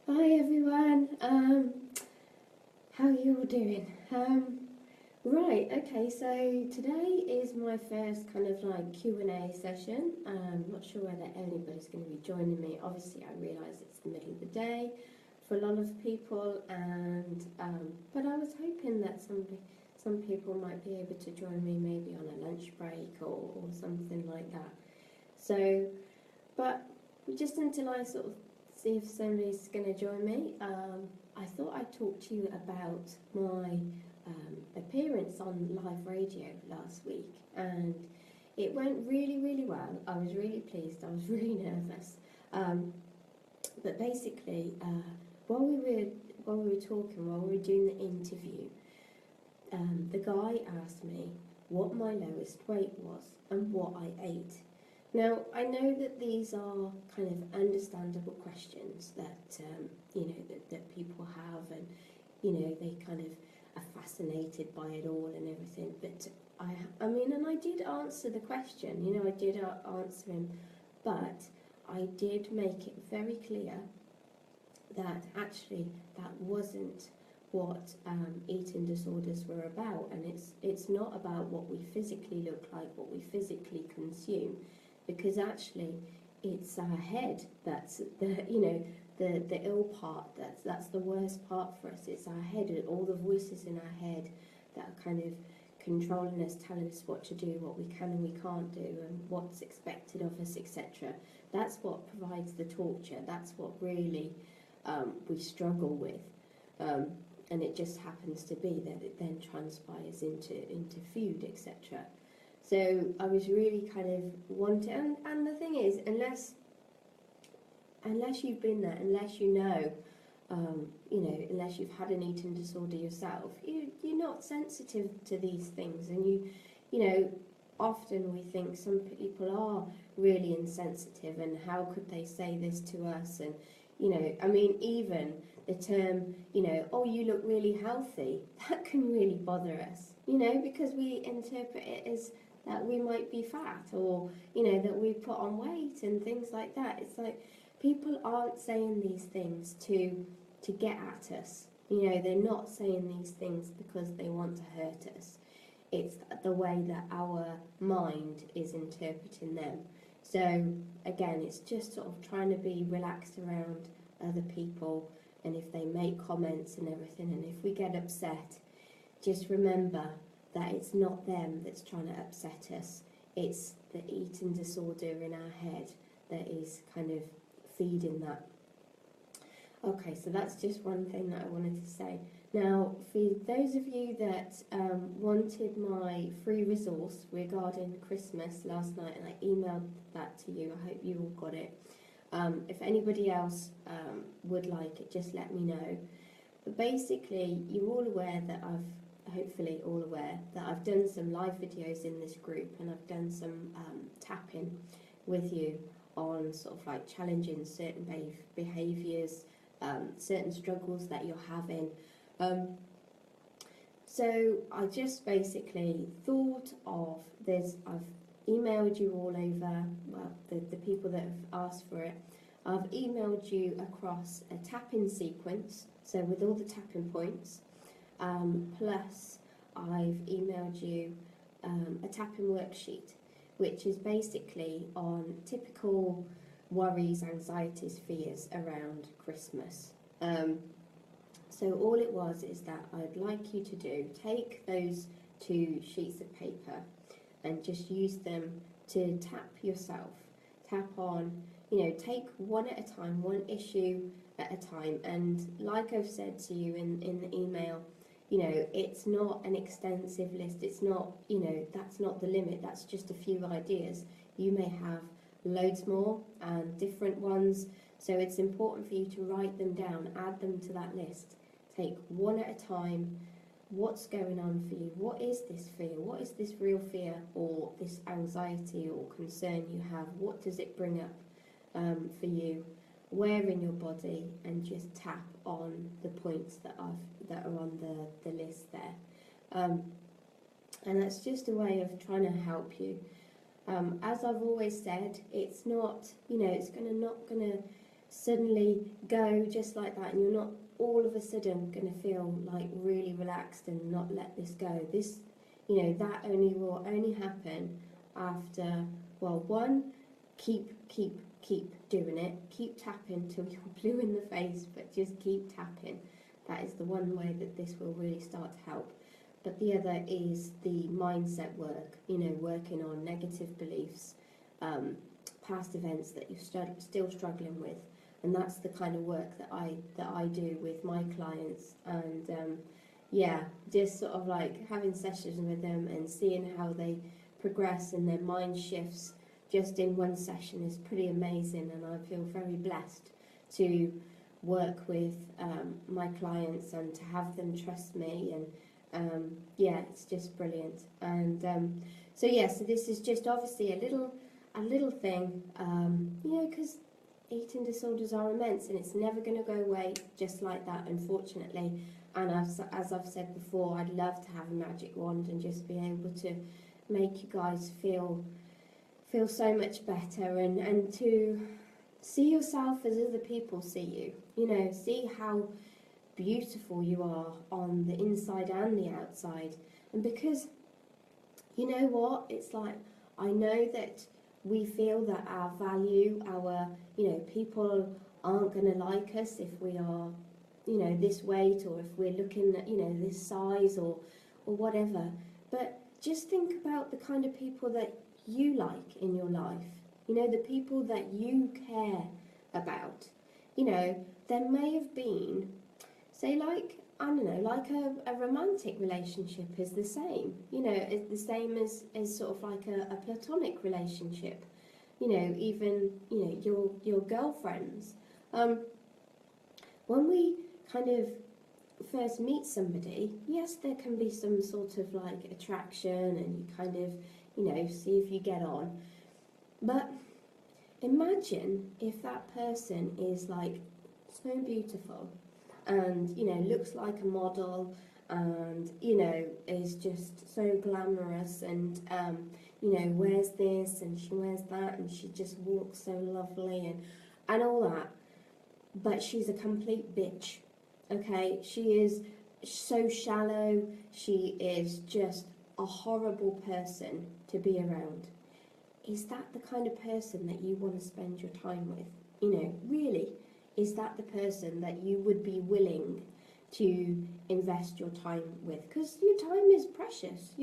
Hi everyone. How are you all doing? Right. Okay. So today is my first kind of like Q&A session. Not sure whether anybody's going to be joining me. Obviously, I realise it's the middle of the day for a lot of people, and but I was hoping that some people might be able to join me maybe on a lunch break or something like that. So, but just until I sort of see if somebody's going to join me, I thought I'd talk to you about my appearance on live radio last week, and it went really, really well. I was really pleased. I was really nervous, um, but basically, while we were talking, while we were doing the interview, the guy asked me what my lowest weight was and what I ate. Now, I know that these are kind of understandable questions that that people have, and they kind of are fascinated by it all and everything. But I mean, and I did answer the question. I did answer him, but I did make it very clear that actually that wasn't what eating disorders were about, and it's not about what we physically look like, what we physically consume, because actually it's our head that's the ill part, that's the worst part for us. It's our head, and all the voices in our head that are kind of controlling us, telling us what to do, what we can and we can't do, and what's expected of us, etc. That's what provides the torture. That's what really we struggle with, and it just happens to be that it then transpires into food, etc. So I was really kind of wanting, and the thing is, unless you've been there, unless unless you've had an eating disorder yourself, you're not sensitive to these things, and often we think some people are really insensitive, and how could they say this to us? And I mean, even the term, oh, you look really healthy, that can really bother us, because we interpret it as that we might be fat, or that we put on weight and things like that. It's like people aren't saying these things to get at us. They're not saying these things because they want to hurt us. It's the way that our mind is interpreting them. So again, it's just sort of trying to be relaxed around other people, and if they make comments and everything, and if we get upset, just remember that it's not them that's trying to upset us. It's the eating disorder in our head that is kind of feeding that. Okay, so that's just one thing that I wanted to say. Now, for those of you that wanted my free resource regarding Christmas last night, and I emailed that to you, I hope you all got it. If anybody else would like it, just let me know. But basically, you're all aware that hopefully all aware that I've done some live videos in this group, and I've done some tapping with you on sort of like challenging certain behaviours, certain struggles that you're having. So I just basically thought of this. I've emailed you all over, well, the people that have asked for it. I've emailed you across a tapping sequence, so with all the tapping points, plus I've emailed you a tapping worksheet, which is basically on typical worries, anxieties, fears around Christmas. So all it was is that I'd like you to take those 2 sheets of paper and just use them to tap yourself. Tap on, take one at a time, one issue at a time. And like I've said to you in the email, it's not an extensive list. It's not, that's not the limit. That's just a few ideas. You may have loads more and different ones. So it's important for you to write them down, add them to that list. Take one at a time. What's going on for you? What is this fear? What is this real fear, or this anxiety or concern you have? What does it bring up for you? Where in your body? And just tap on the points that are on the list there. And that's just a way of trying to help you. As I've always said, it's not, it's not going to suddenly go just like that, and you're not all of a sudden going to feel like really relaxed and not let this go. This, that only will only happen after, well, one, keep doing it, keep tapping till you're blue in the face, but just keep tapping. That is the one way that this will really start to help. But the other is the mindset work, working on negative beliefs, past events that you're still struggling with. And that's the kind of work that I do with my clients. And just sort of like having sessions with them and seeing how they progress and their mind shifts just in one session is pretty amazing. And I feel very blessed to work with my clients and to have them trust me. And it's just brilliant. And so this is just obviously a little thing, because eating disorders are immense and it's never going to go away just like that, unfortunately. And as I've said before, I'd love to have a magic wand and just be able to make you guys feel so much better, and to see yourself as other people see you. See how beautiful you are on the inside and the outside. And because, you know what, it's like, I know that we feel that our value, people aren't going to like us if we are, this weight, or if we're looking at, this size or whatever. But just think about the kind of people that you like in your life, the people that you care about. There may have been, say, like, I don't know, like a romantic relationship is the same, it's the same as sort of like a platonic relationship, even, your girlfriends. When we kind of first meet somebody, yes, there can be some sort of like attraction, and you kind of, see if you get on. But imagine if that person is like so beautiful and, looks like a model, and, is just so glamorous, and, wears this and she wears that, and she just walks so lovely and all that. But she's a complete bitch, okay? She is so shallow, she is just a horrible person to be around. Is that the kind of person that you want to spend your time with? Really? Is that the person that you would be willing to invest your time with? Because your time is precious,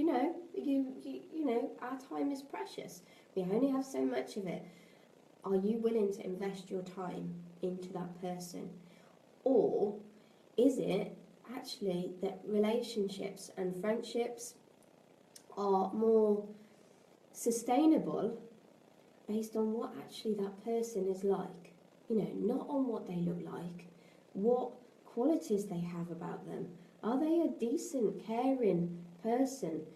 our time is precious. We only have so much of it. Are you willing to invest your time into that person? Or is it actually that relationships and friendships are more sustainable based on what actually that person is like? Not on what they look like, what qualities they have about them. Are they a decent, caring person?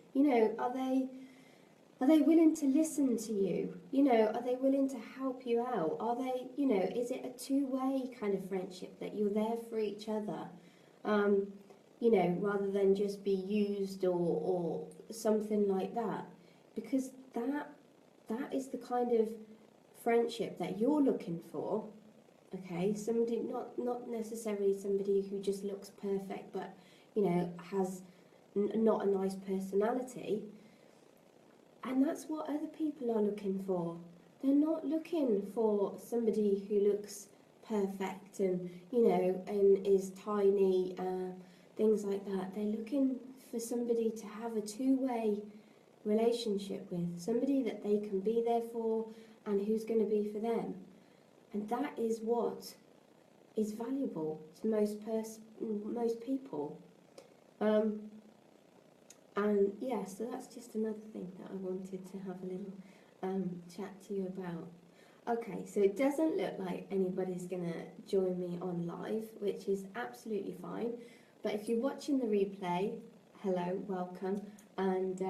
Are they willing to listen to you? Are they willing to help you out? Are they, is it a two-way kind of friendship that you're there for each other? Rather than just be used or something like that. Because that is the kind of friendship that you're looking for. Okay, somebody, not necessarily somebody who just looks perfect, but has not a nice personality. And that's what other people are looking for. They're not looking for somebody who looks perfect and and is tiny, things like that. They're looking for somebody to have a two-way relationship with, somebody that they can be there for and who's going to be for them. And that is what is valuable to most people. And so that's just another thing that I wanted to have a little chat to you about. Okay, so it doesn't look like anybody's going to join me on live, which is absolutely fine. But if you're watching the replay, hello, welcome. And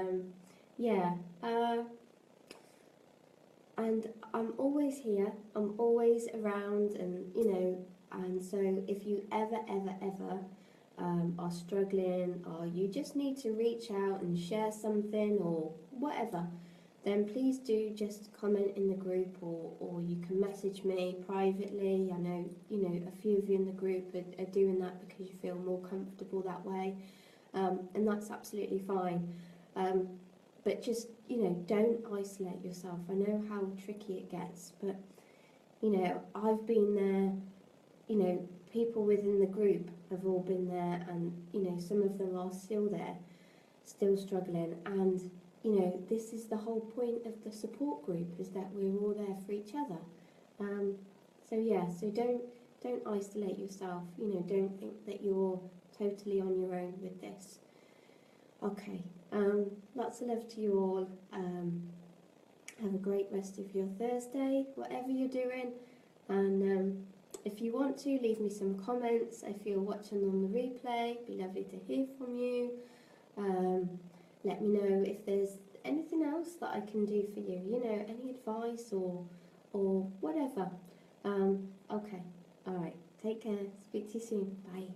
and I'm always here, I'm always around, and and so if you ever are struggling, or you just need to reach out and share something or whatever, then please do just comment in the group, or you can message me privately. I know, a few of you in the group are doing that because you feel more comfortable that way, and that's absolutely fine. But just, don't isolate yourself. I know how tricky it gets, but, I've been there, people within the group have all been there, and, some of them are still there, still struggling, and this is the whole point of the support group, is that we're all there for each other. So don't isolate yourself. Don't think that you're totally on your own with this. Okay. Lots of love to you all. Have a great rest of your Thursday, whatever you're doing. And if you want to, leave me some comments. If you're watching on the replay, it'd be lovely to hear from you. Let me know if there's anything else that I can do for you, any advice or whatever. Okay, alright, take care, speak to you soon, bye.